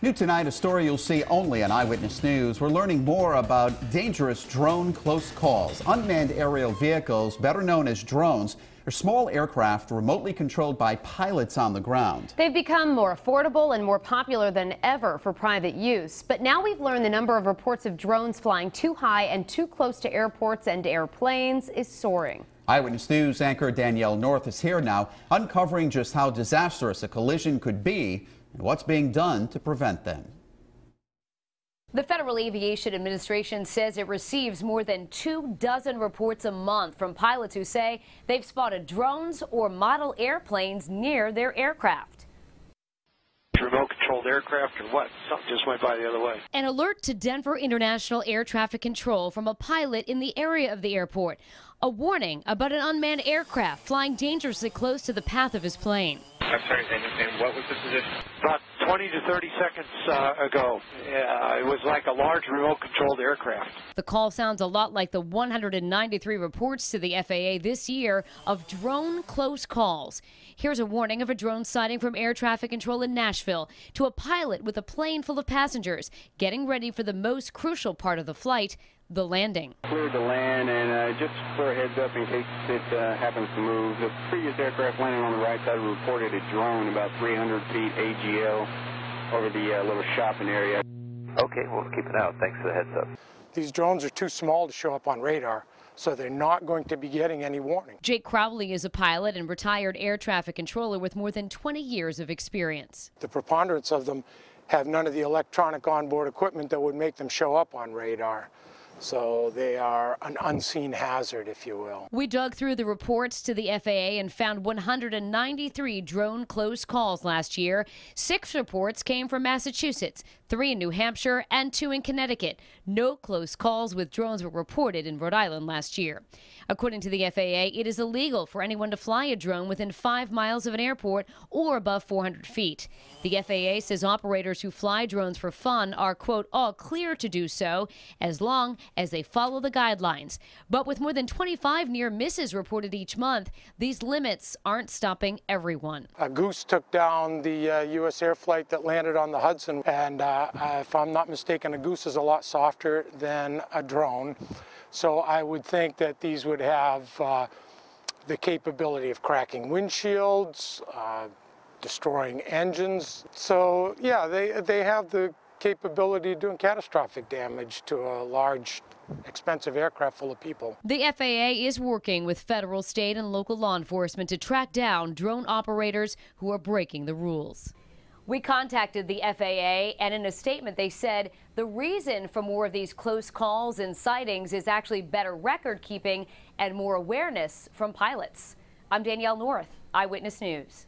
New tonight, a story you'll see only on Eyewitness News. We're learning more about dangerous drone close calls. Unmanned aerial vehicles, better known as drones, are small aircraft remotely controlled by pilots on the ground. They've become more affordable and more popular than ever for private use. But now we've learned the number of reports of drones flying too high and too close to airports and airplanes is soaring. Eyewitness News anchor Danielle North is here now, uncovering just how disastrous a collision could be and what's being done to prevent them. The Federal Aviation Administration says it receives more than 24 reports a month from pilots who say they've spotted drones or model airplanes near their aircraft. Remote-controlled aircraft or what? Something just went by the other way. An alert to Denver International Air Traffic Control from a pilot in the area of the airport. A warning about an unmanned aircraft flying dangerously close to the path of his plane. I'm sorry, and what was the position? About 20 to 30 seconds ago. It was like a large remote-controlled aircraft. The call sounds a lot like the 193 reports to the FAA this year of drone close calls. Here's a warning of a drone sighting from air traffic control in Nashville to a pilot with a plane full of passengers getting ready for the most crucial part of the flight, the landing. Cleared to land, and just for a heads up in case it happens to move, the previous aircraft landing on the right side reported a drone about 300 feet AGL over the little shopping area. Okay, we'll keep it out. Thanks for the heads up. These drones are too small to show up on radar, so they're not going to be getting any warning. Jake Crowley is a pilot and retired air traffic controller with more than 20 years of experience. The preponderance of them have none of the electronic onboard equipment that would make them show up on radar. So they are an unseen hazard, if you will. We dug through the reports to the FAA and found 193 drone close calls last year. 6 reports came from Massachusetts, 3 in New Hampshire, and 2 in Connecticut. No close calls with drones were reported in Rhode Island last year. According to the FAA, it is illegal for anyone to fly a drone within 5 miles of an airport or above 400 feet. The FAA says operators who fly drones for fun are, quote, all clear to do so as long as they follow the guidelines. But with more than 25 near misses reported each month, these limits aren't stopping everyone. A goose took down the U.S. air flight that landed on the Hudson, and if I'm not mistaken, a goose is a lot softer than a drone. So I would think that these would have the capability of cracking windshields, destroying engines. So yeah, they have the capability of doing catastrophic damage to a large, expensive aircraft full of people. The FAA is working with federal, state, and local law enforcement to track down drone operators who are breaking the rules. We contacted the FAA, and in a statement they said the reason for more of these close calls and sightings is actually better record keeping and more awareness from pilots. I'm Danielle North, Eyewitness News.